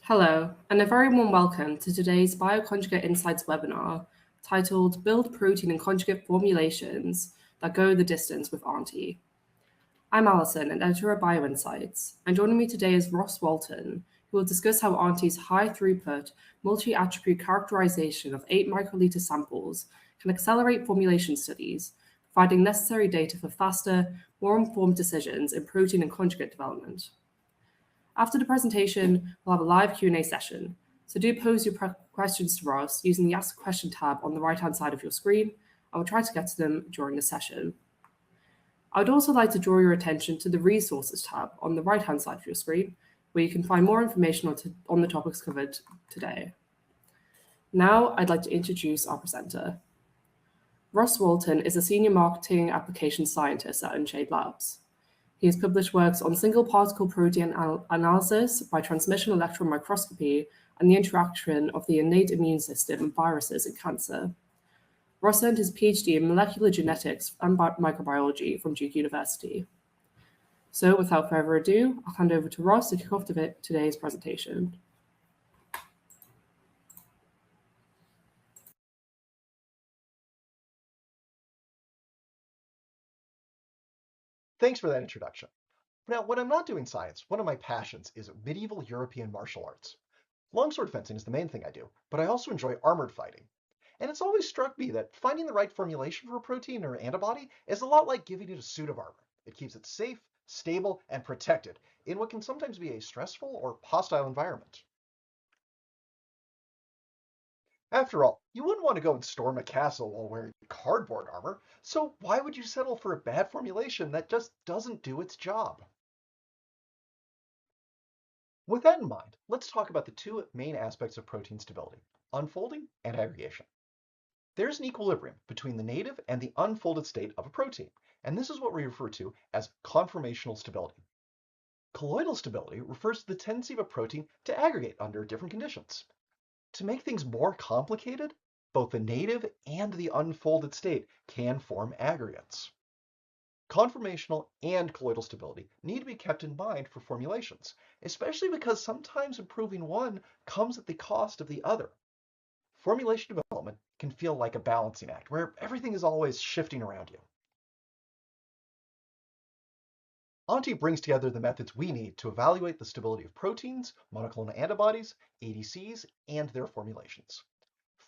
Hello, and a very warm welcome to today's Bioconjugate Insights webinar titled Build Protein and Conjugate Formulations That Go the Distance with Aunty. I'm Alison, an editor of BioInsights, and joining me today is Ross Walton, who will discuss how Aunty's high-throughput, multi-attribute characterization of 8 microliter samples can accelerate formulation studies, providing necessary data for faster, more informed decisions in protein and conjugate development. After the presentation, we'll have a live Q&A session, so do pose your questions to Ross using the Ask a Question tab on the right-hand side of your screen. I will try to get to them during the session. I would also like to draw your attention to the Resources tab on the right-hand side of your screen, where you can find more information on the topics covered today. Now, I'd like to introduce our presenter. Ross Walton is a Senior Marketing Application Scientist at Unshade Labs. He has published works on single-particle protein analysis by transmission electron microscopy and the interaction of the innate immune system and viruses in cancer. Ross earned his PhD in molecular genetics and microbiology from Duke University. So without further ado, I'll hand over to Ross to kick off today's presentation. Thanks for that introduction. Now, when I'm not doing science, one of my passions is medieval European martial arts. Longsword fencing is the main thing I do, but I also enjoy armored fighting. And it's always struck me that finding the right formulation for a protein or antibody is a lot like giving it a suit of armor. It keeps it safe, stable, and protected in what can sometimes be a stressful or hostile environment. After all, you wouldn't want to go and storm a castle while wearing cardboard armor, so why would you settle for a bad formulation that just doesn't do its job? With that in mind, let's talk about the two main aspects of protein stability, unfolding and aggregation. There's an equilibrium between the native and the unfolded state of a protein, and this is what we refer to as conformational stability. Colloidal stability refers to the tendency of a protein to aggregate under different conditions. To make things more complicated, both the native and the unfolded state can form aggregates. Conformational and colloidal stability need to be kept in mind for formulations, especially because sometimes improving one comes at the cost of the other. Formulation development can feel like a balancing act where everything is always shifting around you. Aunty brings together the methods we need to evaluate the stability of proteins, monoclonal antibodies, ADCs, and their formulations.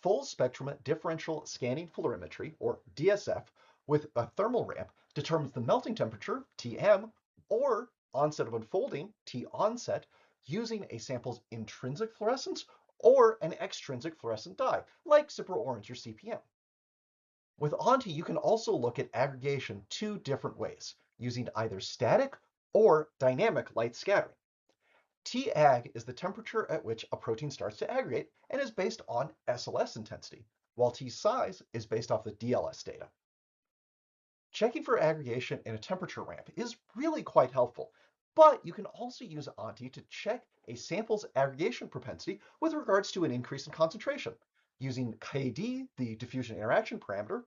Full spectrum differential scanning fluorimetry, or DSF, with a thermal ramp determines the melting temperature, Tm, or onset of unfolding, T onset, using a sample's intrinsic fluorescence or an extrinsic fluorescent dye, like Cipro Orange or CPM. With Aunty, you can also look at aggregation two different ways, using either static or dynamic light scattering. Tag is the temperature at which a protein starts to aggregate and is based on SLS intensity, while T size is based off the DLS data. Checking for aggregation in a temperature ramp is really quite helpful, but you can also use Aunty to check a sample's aggregation propensity with regards to an increase in concentration, using Kd, the diffusion interaction parameter,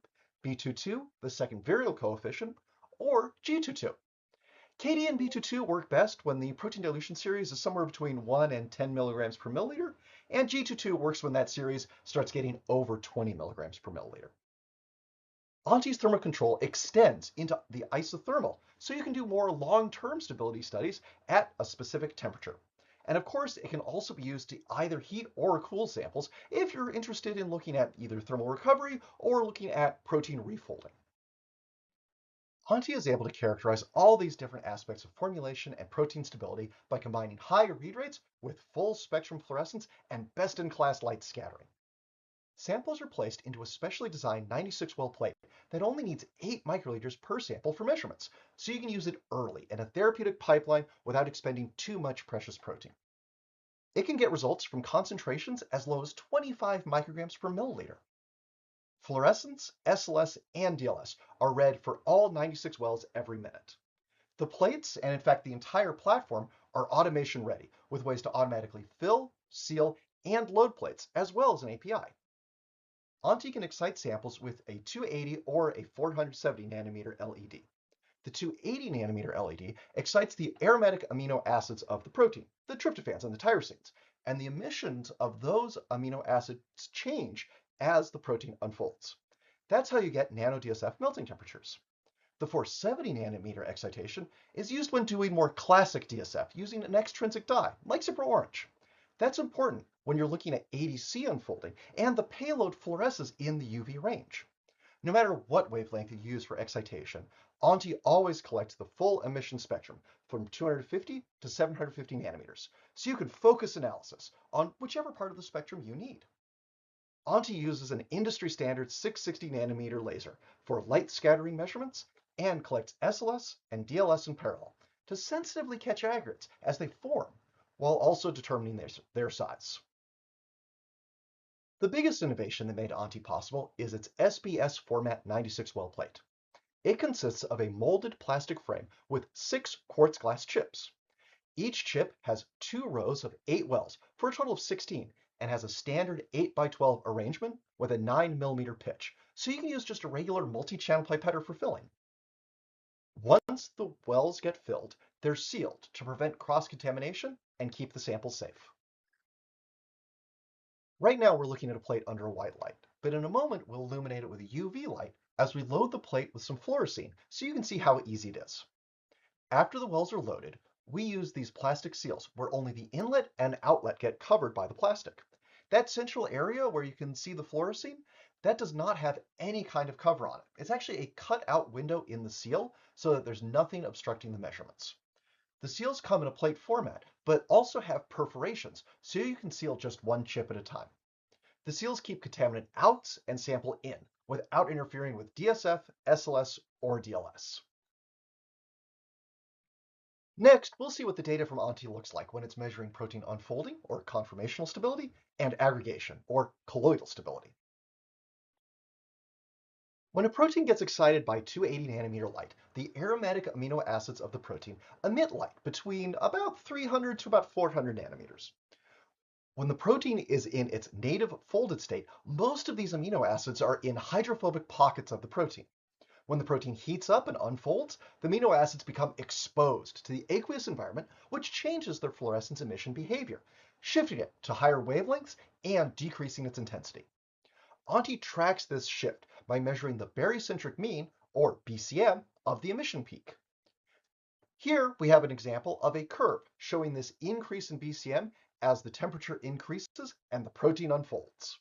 B22, the second virial coefficient, or G22. Kd and B22 work best when the protein dilution series is somewhere between 1 and 10 milligrams per milliliter, and G22 works when that series starts getting over 20 milligrams per milliliter. Aunty's thermal control extends into the isothermal, so you can do more long-term stability studies at a specific temperature. And of course, it can also be used to either heat or cool samples if you're interested in looking at either thermal recovery or looking at protein refolding. Aunty is able to characterize all these different aspects of formulation and protein stability by combining high read rates with full spectrum fluorescence and best-in-class light scattering. Samples are placed into a specially designed 96-well plate that only needs 8 microliters per sample for measurements, so you can use it early in a therapeutic pipeline without expending too much precious protein. It can get results from concentrations as low as 25 micrograms per milliliter. Fluorescence, SLS, and DLS are read for all 96 wells every minute. The plates, and in fact the entire platform, are automation ready, with ways to automatically fill, seal, and load plates, as well as an API. Aunty can excite samples with a 280 or a 470 nanometer LED. The 280 nanometer LED excites the aromatic amino acids of the protein, the tryptophans and the tyrosines, and the emissions of those amino acids change as the protein unfolds. That's how you get nano-DSF melting temperatures. The 470 nanometer excitation is used when doing more classic DSF using an extrinsic dye, like Super Orange. That's important when you're looking at ADC unfolding and the payload fluoresces in the UV range. No matter what wavelength you use for excitation, Aunty always collects the full emission spectrum from 250 to 750 nanometers, so you can focus analysis on whichever part of the spectrum you need. Aunty uses an industry standard 660 nanometer laser for light scattering measurements and collects SLS and DLS in parallel to sensitively catch aggregates as they form, while also determining their size. The biggest innovation that made Aunty possible is its SBS-format 96 well plate. It consists of a molded plastic frame with 6 quartz glass chips. Each chip has 2 rows of 8 wells for a total of 16 and has a standard 8x12 arrangement with a 9mm pitch, so you can use just a regular multi-channel pipetter for filling. Once the wells get filled, they're sealed to prevent cross-contamination and keep the sample safe. Right now we're looking at a plate under a white light, but in a moment we'll illuminate it with a UV light as we load the plate with some fluorescein so you can see how easy it is. After the wells are loaded, we use these plastic seals where only the inlet and outlet get covered by the plastic. That central area where you can see the fluorescein, that does not have any kind of cover on it. It's actually a cut out window in the seal so that there's nothing obstructing the measurements. The seals come in a plate format, but also have perforations so you can seal just one chip at a time. The seals keep contaminant out and sample in without interfering with DSF, SLS, or DLS. Next, we'll see what the data from Aunty looks like when it's measuring protein unfolding, or conformational stability, and aggregation, or colloidal stability. When a protein gets excited by 280 nanometer light, the aromatic amino acids of the protein emit light between about 300 to about 400 nanometers. When the protein is in its native folded state, most of these amino acids are in hydrophobic pockets of the protein. When the protein heats up and unfolds, the amino acids become exposed to the aqueous environment, which changes their fluorescence emission behavior, shifting it to higher wavelengths and decreasing its intensity. Aunty tracks this shift by measuring the barycentric mean, or BCM, of the emission peak. Here we have an example of a curve showing this increase in BCM as the temperature increases and the protein unfolds.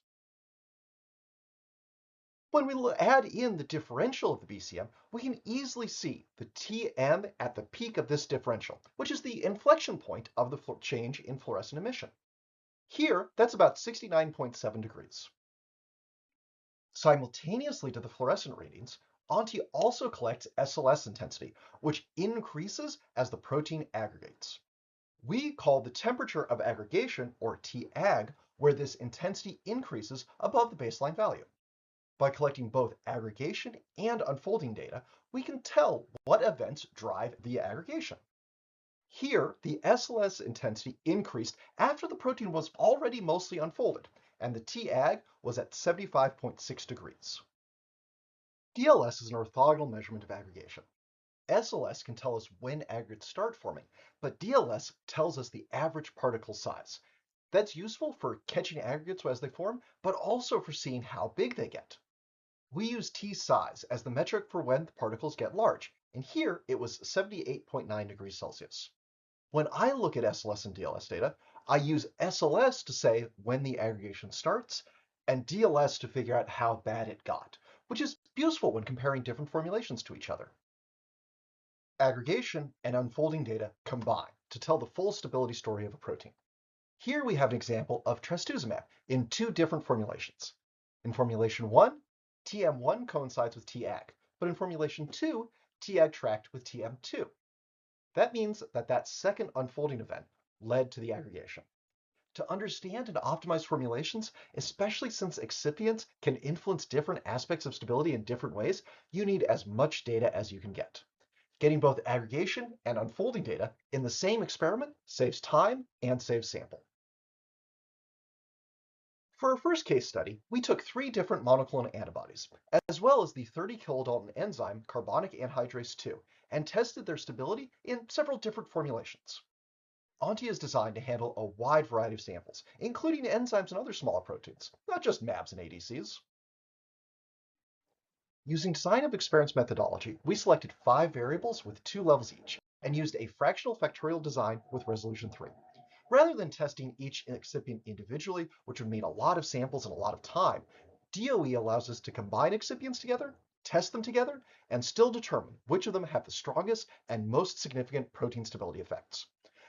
When we add in the differential of the BCM, we can easily see the Tm at the peak of this differential, which is the inflection point of the change in fluorescent emission. Here, that's about 69.7 degrees. Simultaneously to the fluorescent readings, Aunty also collects SLS intensity, which increases as the protein aggregates. We call the temperature of aggregation, or Tag, where this intensity increases above the baseline value. By collecting both aggregation and unfolding data, we can tell what events drive the aggregation. Here, the SLS intensity increased after the protein was already mostly unfolded, and the Tag was at 75.6 degrees. DLS is an orthogonal measurement of aggregation. SLS can tell us when aggregates start forming, but DLS tells us the average particle size. That's useful for catching aggregates as they form, but also for seeing how big they get. We use T size as the metric for when the particles get large, and here it was 78.9 degrees Celsius. When I look at SLS and DLS data, I use SLS to say when the aggregation starts, and DLS to figure out how bad it got, which is useful when comparing different formulations to each other. Aggregation and unfolding data combine to tell the full stability story of a protein. Here we have an example of trastuzumab in 2 different formulations. In formulation 1, TM1 coincides with Tag, but in formulation 2, Tag tracked with TM2. That means that second unfolding event led to the aggregation. To understand and optimize formulations, especially since excipients can influence different aspects of stability in different ways, you need as much data as you can get. Getting both aggregation and unfolding data in the same experiment saves time and saves sample. For our first case study, we took 3 different monoclonal antibodies, as well as the 30 kilodalton enzyme carbonic anhydrase 2, and tested their stability in several different formulations. Aunty is designed to handle a wide variety of samples, including enzymes and other smaller proteins, not just mAbs and ADCs. Using design of experiments methodology, we selected 5 variables with 2 levels each, and used a fractional factorial design with resolution 3. Rather than testing each excipient individually, which would mean a lot of samples and a lot of time, DOE allows us to combine excipients together, test them together, and still determine which of them have the strongest and most significant protein stability effects.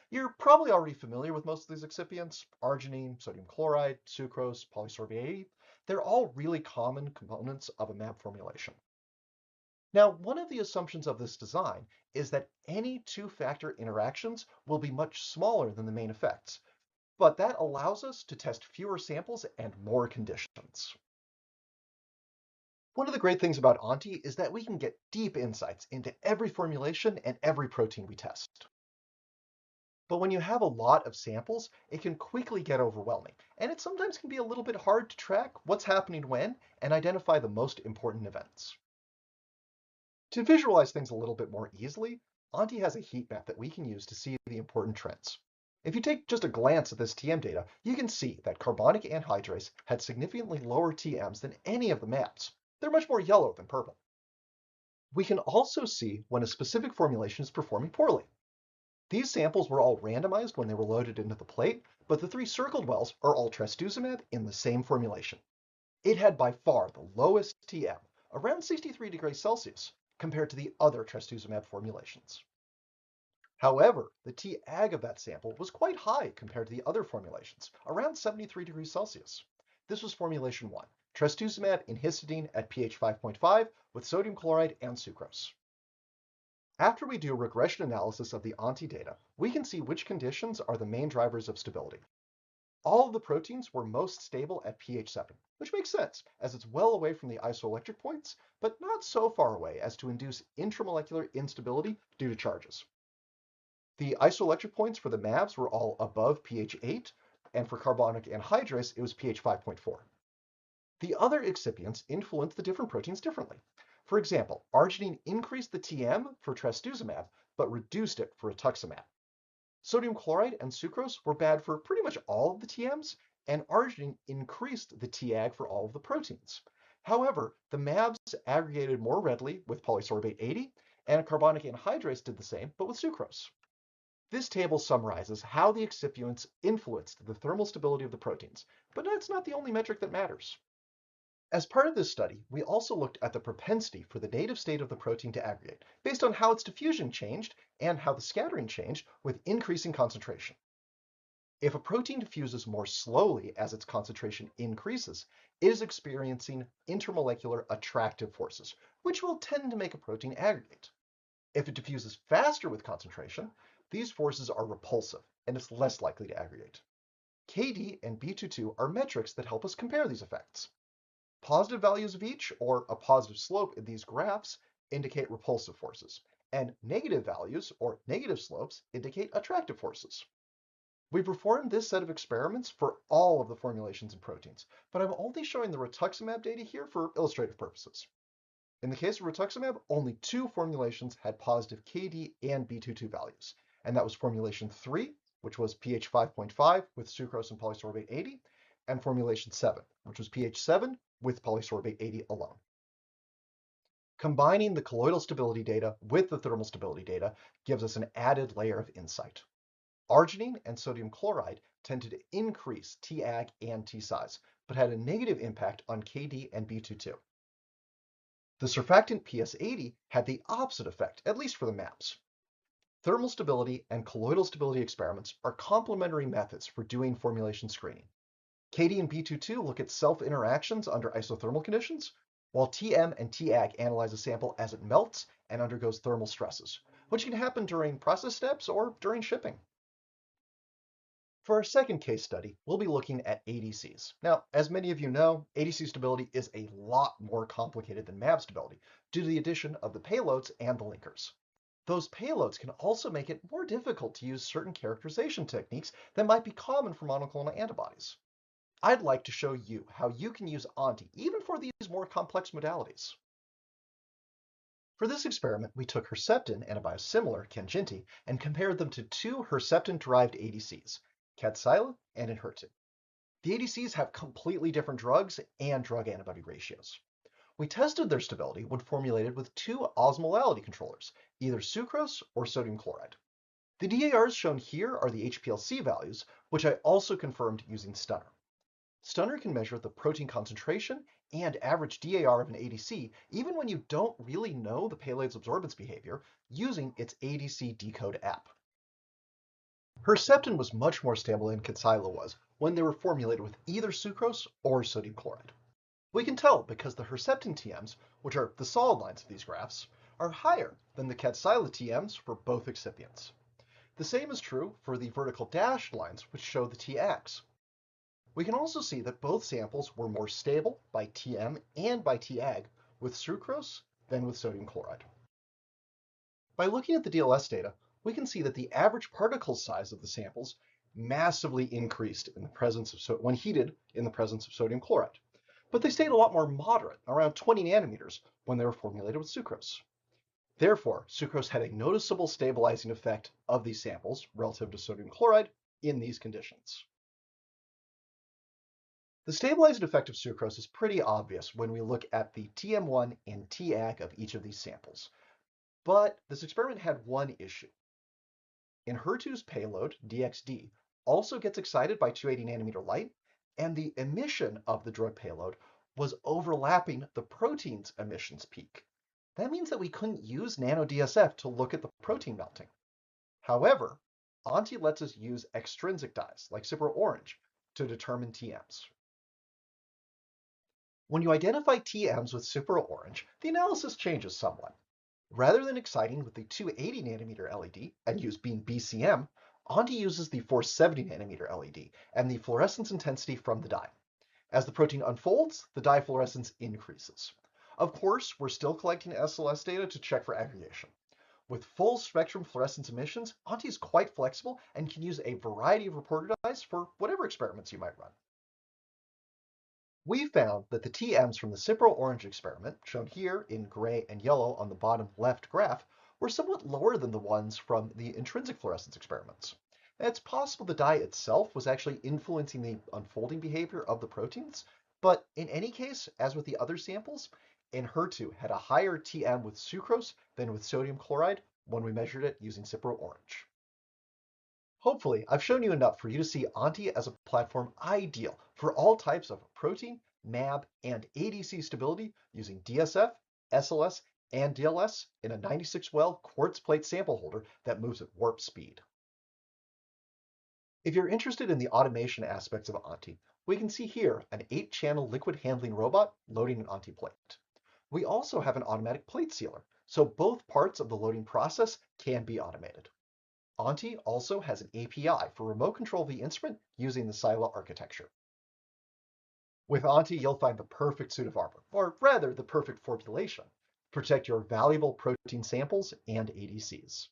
You're probably already familiar with most of these excipients: arginine, sodium chloride, sucrose, polysorbate 80. They're all really common components of a mAb formulation. Now, one of the assumptions of this design is that any two-factor interactions will be much smaller than the main effects, but that allows us to test fewer samples and more conditions. One of the great things about Aunty is that we can get deep insights into every formulation and every protein we test. But when you have a lot of samples, it can quickly get overwhelming, and it sometimes can be a little bit hard to track what's happening when and identify the most important events. To visualize things a little bit more easily, Aunty has a heat map that we can use to see the important trends. If you take just a glance at this TM data, you can see that carbonic anhydrase had significantly lower TMs than any of the maps. They're much more yellow than purple. We can also see when a specific formulation is performing poorly. These samples were all randomized when they were loaded into the plate, but the 3 circled wells are all trastuzumab in the same formulation. It had by far the lowest TM, around 63 degrees Celsius, compared to the other trastuzumab formulations. However, the T-ag of that sample was quite high compared to the other formulations, around 73 degrees Celsius. This was formulation 1, trastuzumab in histidine at pH 5.5 with sodium chloride and sucrose. After we do regression analysis of the Aunty data, we can see which conditions are the main drivers of stability. All of the proteins were most stable at pH 7, which makes sense, as it's well away from the isoelectric points, but not so far away as to induce intramolecular instability due to charges. The isoelectric points for the mAbs were all above pH 8, and for carbonic anhydrase, it was pH 5.4. The other excipients influence the different proteins differently. For example, arginine increased the TM for trastuzumab, but reduced it for rituximab. Sodium chloride and sucrose were bad for pretty much all of the TMs, and arginine increased the T-ag for all of the proteins. However, the mAbs aggregated more readily with polysorbate 80, and carbonic anhydrase did the same, but with sucrose. This table summarizes how the excipients influenced the thermal stability of the proteins, but that's not the only metric that matters. As part of this study, we also looked at the propensity for the native state of the protein to aggregate, based on how its diffusion changed and how the scattering changed with increasing concentration. If a protein diffuses more slowly as its concentration increases, it is experiencing intermolecular attractive forces, which will tend to make a protein aggregate. If it diffuses faster with concentration, these forces are repulsive, and it's less likely to aggregate. KD and B22 are metrics that help us compare these effects. Positive values of each, or a positive slope in these graphs, indicate repulsive forces, and negative values, or negative slopes, indicate attractive forces. We performed this set of experiments for all of the formulations and proteins, but I'm only showing the rituximab data here for illustrative purposes. In the case of rituximab, only 2 formulations had positive KD and B22 values, and that was formulation 3, which was pH 5.5 with sucrose and polysorbate 80, and formulation 7, which was pH 7 with polysorbate 80 alone. Combining the colloidal stability data with the thermal stability data gives us an added layer of insight. Arginine and sodium chloride tended to increase T-ag and T-size, but had a negative impact on KD and B22. The surfactant PS80 had the opposite effect, at least for the mAbs. Thermal stability and colloidal stability experiments are complementary methods for doing formulation screening. KD and B22 look at self-interactions under isothermal conditions, while TM and T-ag analyze a sample as it melts and undergoes thermal stresses, which can happen during process steps or during shipping. For our second case study, we'll be looking at ADCs. Now, as many of you know, ADC stability is a lot more complicated than mAb stability due to the addition of the payloads and the linkers. Those payloads can also make it more difficult to use certain characterization techniques that might be common for monoclonal antibodies. I'd like to show you how you can use Aunty even for these more complex modalities. For this experiment, we took Herceptin and a biosimilar, Kanjinti, and compared them to two Herceptin-derived ADCs, Kadcyla and Enhertu. The ADCs have completely different drugs and drug-antibody ratios. We tested their stability when formulated with two osmolality controllers, either sucrose or sodium chloride. The DARs shown here are the HPLC values, which I also confirmed using Stunner. Stunner can measure the protein concentration and average DAR of an ADC even when you don't really know the payload's absorbance behavior using its ADC Decode app. Herceptin was much more stable than Kadcyla was when they were formulated with either sucrose or sodium chloride. We can tell because the Herceptin TMs, which are the solid lines of these graphs, are higher than the Kadcyla TMs for both excipients. The same is true for the vertical dashed lines, which show the T-ax. We can also see that both samples were more stable by TM and by T-ag with sucrose than with sodium chloride. By looking at the DLS data, we can see that the average particle size of the samples massively increased in the presence of when heated in the presence of sodium chloride, but they stayed a lot more moderate, around 20 nanometers, when they were formulated with sucrose. Therefore, sucrose had a noticeable stabilizing effect of these samples relative to sodium chloride in these conditions. The stabilizing effect of sucrose is pretty obvious when we look at the TM1 and T-ag of each of these samples. But this experiment had one issue. Enhertu's payload, DXD, also gets excited by 280 nanometer light, and the emission of the drug payload was overlapping the protein's emissions peak. That means that we couldn't use nano-DSF to look at the protein melting. However, Aunty lets us use extrinsic dyes, like Cipro Orange, to determine TMs. When you identify TMs with Cipro Orange, the analysis changes somewhat. Rather than exciting with the 280 nanometer LED and use beam BCM, Aunty uses the 470 nanometer LED and the fluorescence intensity from the dye. As the protein unfolds, the dye fluorescence increases. Of course, we're still collecting SLS data to check for aggregation. With full spectrum fluorescence emissions, Aunty is quite flexible and can use a variety of reporter dyes for whatever experiments you might run. We found that the TMs from the Cipro Orange experiment, shown here in gray and yellow on the bottom left graph, were somewhat lower than the ones from the intrinsic fluorescence experiments. It's possible the dye itself was actually influencing the unfolding behavior of the proteins, but in any case, as with the other samples, Enhertu had a higher TM with sucrose than with sodium chloride when we measured it using Cipro Orange. Hopefully, I've shown you enough for you to see Aunty as a platform ideal for all types of protein, mAb, and ADC stability using DSF, SLS, and DLS in a 96-well quartz plate sample holder that moves at warp speed. If you're interested in the automation aspects of Aunty, we can see here an 8-channel liquid handling robot loading an Aunty plate. We also have an automatic plate sealer, so both parts of the loading process can be automated. Aunty also has an API for remote control of the instrument using the Sila architecture. With Aunty, you'll find the perfect suit of armor, or rather the perfect formulation, to protect your valuable protein samples and ADCs.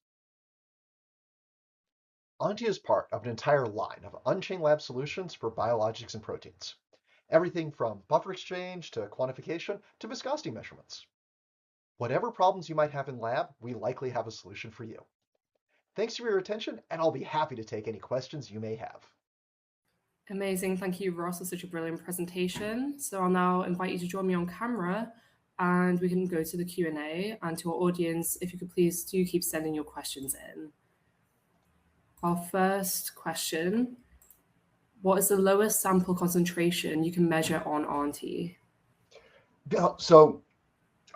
Aunty is part of an entire line of Unchained Lab solutions for biologics and proteins. Everything from buffer exchange to quantification to viscosity measurements. Whatever problems you might have in lab, we likely have a solution for you. Thanks for your attention, and I'll be happy to take any questions you may have. Amazing. Thank you, Ross, for such a brilliant presentation. So I'll now invite you to join me on camera and we can go to the Q&A. And to our audience, if you could please do keep sending your questions in. Our first question, what is the lowest sample concentration you can measure on Aunty?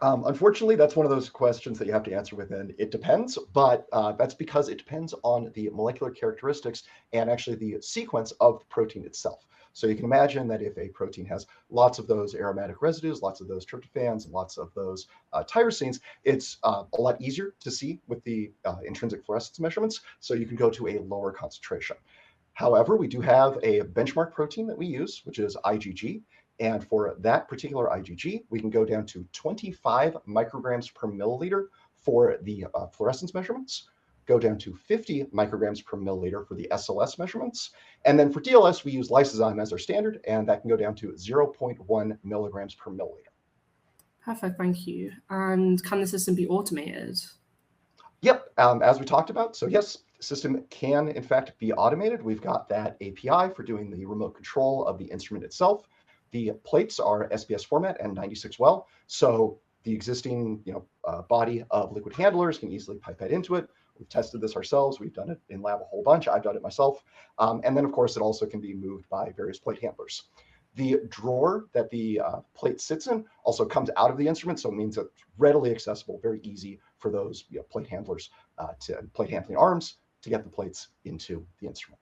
Unfortunately, that's one of those questions that you have to answer within. It depends, but that's because it depends on the molecular characteristics and actually the sequence of the protein itself. So you can imagine that if a protein has lots of those aromatic residues, lots of those tryptophans, and lots of those tyrosines, it's a lot easier to see with the intrinsic fluorescence measurements, so you can go to a lower concentration. However, we do have a benchmark protein that we use, which is IgG. And for that particular IgG, we can go down to 25 micrograms per milliliter for the fluorescence measurements, go down to 50 micrograms per milliliter for the SLS measurements. And then for DLS, we use lysozyme as our standard, and that can go down to 0.1 milligrams per milliliter. Perfect, thank you. And can the system be automated? Yep, as we talked about, so yes, the system can in fact be automated. We've got that API for doing the remote control of the instrument itself. The plates are SBS format and 96 well, so the existing body of liquid handlers can easily pipette into it. We've tested this ourselves. We've done it in lab a whole bunch. I've done it myself. And then, of course, it also can be moved by various plate handlers. The drawer that the plate sits in also comes out of the instrument, so it means it's readily accessible, very easy for those plate handlers plate handling arms to get the plates into the instrument.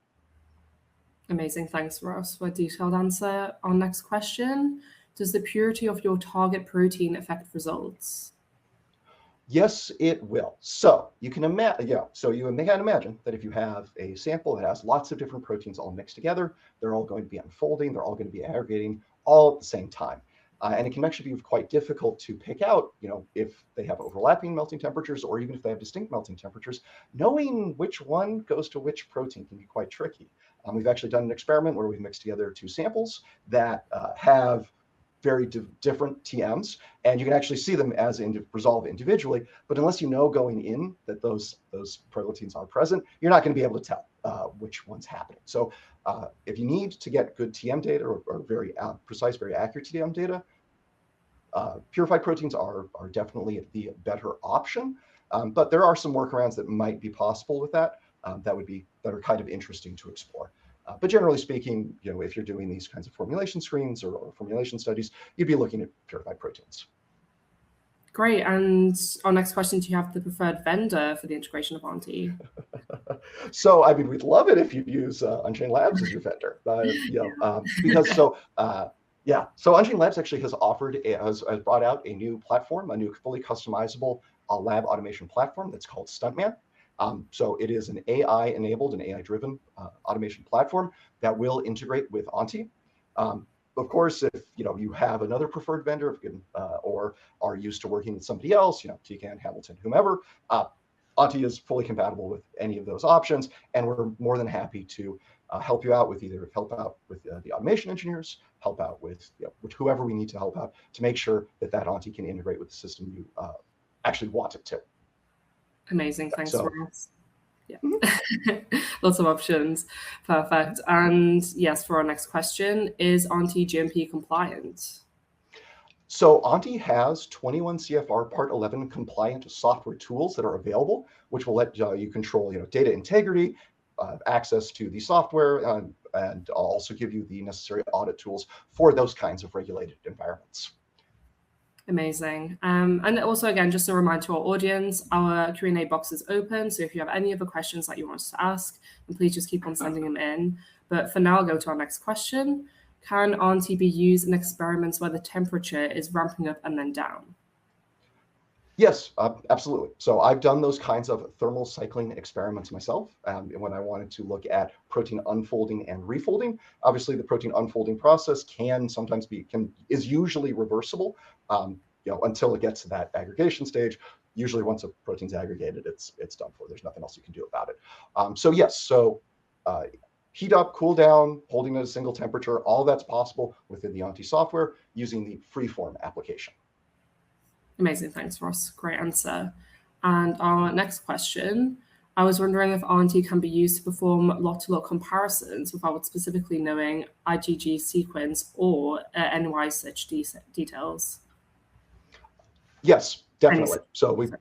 Amazing, thanks Ross for a detailed answer. Our next question, does the purity of your target protein affect results? Yes, it will. So you can imagine, so you can imagine that if you have a sample that has lots of different proteins all mixed together, they're all going to be unfolding, they're all going to be aggregating all at the same time. And it can actually be quite difficult to pick out, if they have overlapping melting temperatures or even if they have distinct melting temperatures, knowing which one goes to which protein can be quite tricky. We've actually done an experiment where we've mixed together two samples that have very different TMs, and you can actually see them as resolve individually. But unless you know going in that those proteins are present, you're not going to be able to tell which one's happening. So if you need to get good TM data or very precise, very accurate TM data, purified proteins are definitely the better option. But there are some workarounds that might be possible with that that are kind of interesting to explore. But generally speaking, if you're doing these kinds of formulation screens or formulation studies, you'd be looking at purified proteins. Great. And our next question, do you have the preferred vendor for the integration of Aunty? So, I mean, we'd love it if you use Unchained Labs as your vendor, because so Unchained Labs actually has brought out a new platform, a new fully customizable lab automation platform that's called Stuntman. So it is an AI-enabled and AI-driven automation platform that will integrate with Aunty. Of course, if you have another preferred vendor or are used to working with somebody else, TCAN, Hamilton, whomever, Aunty is fully compatible with any of those options, and we're more than happy to help you out with the automation engineers, help out with whoever we need to help out to make sure that Aunty can integrate with the system you actually want it to. Amazing, thanks, Ross. Yeah, lots of options. Perfect. And yes, for our next question, is Aunty GMP compliant? So Aunty has 21 CFR Part 11 compliant software tools that are available, which will let you control data integrity, access to the software, and also give you the necessary audit tools for those kinds of regulated environments. Amazing. And also, again, just a reminder to our audience, our Q&A box is open. So if you have any other questions that you want us to ask, then please just keep on sending them in. But for now, I'll go to our next question. Can Aunty be used in experiments where the temperature is ramping up and then down? Yes, absolutely. So I've done those kinds of thermal cycling experiments myself when I wanted to look at protein unfolding and refolding. Obviously, the protein unfolding process is usually reversible, until it gets to that aggregation stage. Usually, once a protein's aggregated, it's done for. There's nothing else you can do about it. So yes, heat up, cool down, holding at a single temperature, all that's possible within the Aunty software using the freeform application. Amazing, thanks, Ross. Great answer. And our next question, I was wondering if Aunty can be used to perform lot-to-lot comparisons without specifically knowing IgG sequence or NY such details. Yes, definitely. So we've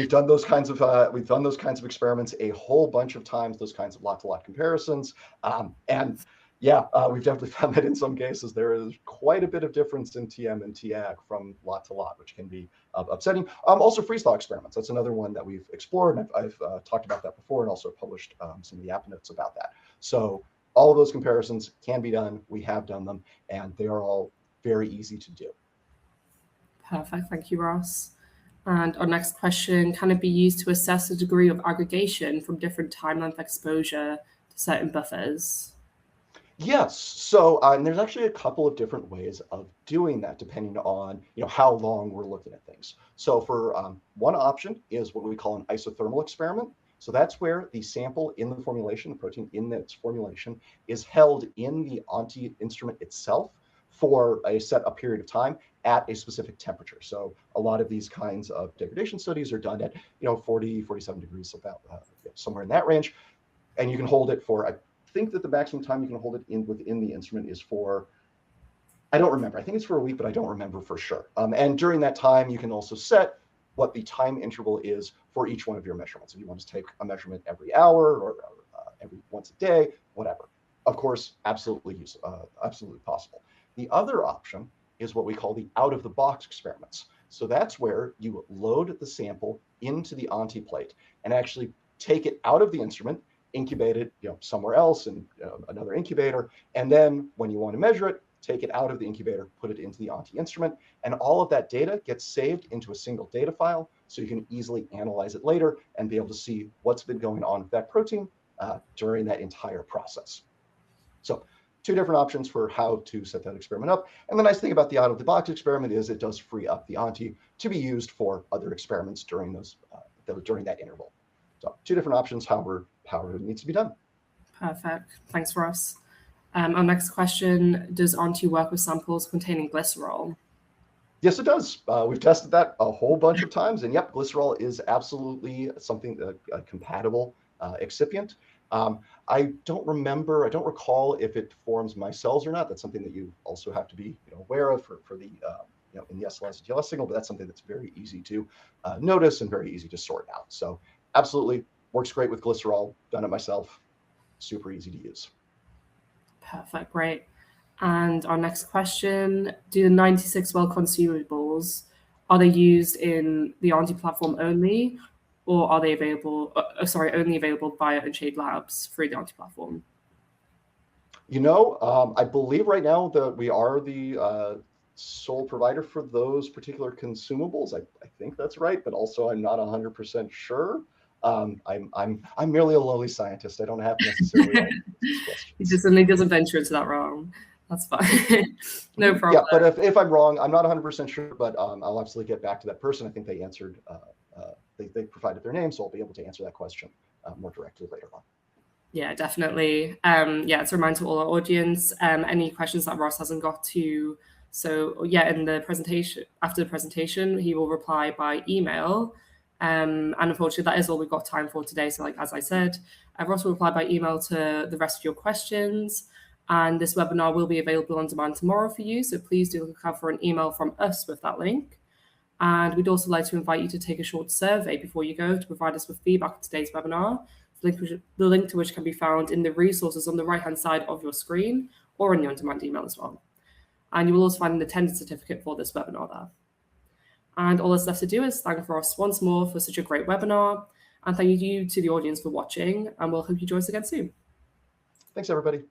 done those kinds of experiments a whole bunch of times. Those kinds of lot-to-lot comparisons, we've definitely found that in some cases there is quite a bit of difference in TM and TAG from lot to lot, which can be upsetting. Also, freeze-thaw experiments. That's another one that we've explored, and I've talked about that before and also published some of the app notes about that. So all of those comparisons can be done. We have done them, and they are all very easy to do. Perfect. Thank you, Ross. And our next question, can it be used to assess the degree of aggregation from different time length exposure to certain buffers? Yes. So and there's actually a couple of different ways of doing that, depending on how long we're looking at things. So for one option is what we call an isothermal experiment. So that's where the sample in the formulation, the protein in its formulation, is held in the Aunty instrument itself for a set up period of time at a specific temperature. So a lot of these kinds of degradation studies are done at 40, 47 degrees, about somewhere in that range, and you can hold it for, I think that the maximum time you can hold it within the instrument is for, I don't remember. I think it's for a week, but I don't remember for sure. And during that time, you can also set what the time interval is for each one of your measurements. If you want to take a measurement every hour or every once a day, whatever. Of course, absolutely possible. The other option is what we call the out-of-the-box experiments. So that's where you load the sample into the Aunty plate and actually take it out of the instrument, incubate it somewhere else in another incubator, and then when you want to measure it, take it out of the incubator, put it into the Aunty instrument, and all of that data gets saved into a single data file so you can easily analyze it later and be able to see what's been going on with that protein during that entire process. So 2 different options for how to set that experiment up. And the nice thing about the out-of-the-box experiment is it does free up the Aunty to be used for other experiments during during that interval. So 2 different options, however it needs to be done. Perfect. Thanks, Ross. Our next question, does Aunty work with samples containing glycerol? Yes, it does. We've tested that a whole bunch of times, and yep, glycerol is absolutely something a compatible excipient. I don't recall if it forms micelles or not. That's something that you also have to be aware of for the in the SLS and TLS signal, but that's something that's very easy to notice and very easy to sort out. So absolutely works great with glycerol. Done it myself. Super easy to use. Perfect, great. And our next question, do the 96 well consumables, are they used in the Aunty platform only, or are they only available via Unshade Labs through the Aunty platform? I believe right now that we are the sole provider for those particular consumables. I think that's right, but also I'm not 100% sure. I'm merely a lowly scientist. I don't have necessarily all these questions. He just doesn't venture into that realm. That's fine. No problem. Yeah, but if I'm wrong, I'm not 100% sure, but I'll absolutely get back to that person. I think they answered, they provided their name, so I'll be able to answer that question more directly later on. Yeah, definitely. It's a reminder to all our audience, any questions that Ross hasn't got to. So yeah, in the presentation, after the presentation, he will reply by email. And unfortunately, that is all we've got time for today. So as I said, Ross will reply by email to the rest of your questions. And this webinar will be available on demand tomorrow for you. So please do look out for an email from us with that link. And we'd also like to invite you to take a short survey before you go to provide us with feedback on today's webinar. The link to which can be found in the resources on the right-hand side of your screen or in the on-demand email as well. And you will also find an attendance certificate for this webinar there. And all that's left to do is thank Ross once more for such a great webinar. And thank you to the audience for watching. And we'll hope you join us again soon. Thanks, everybody.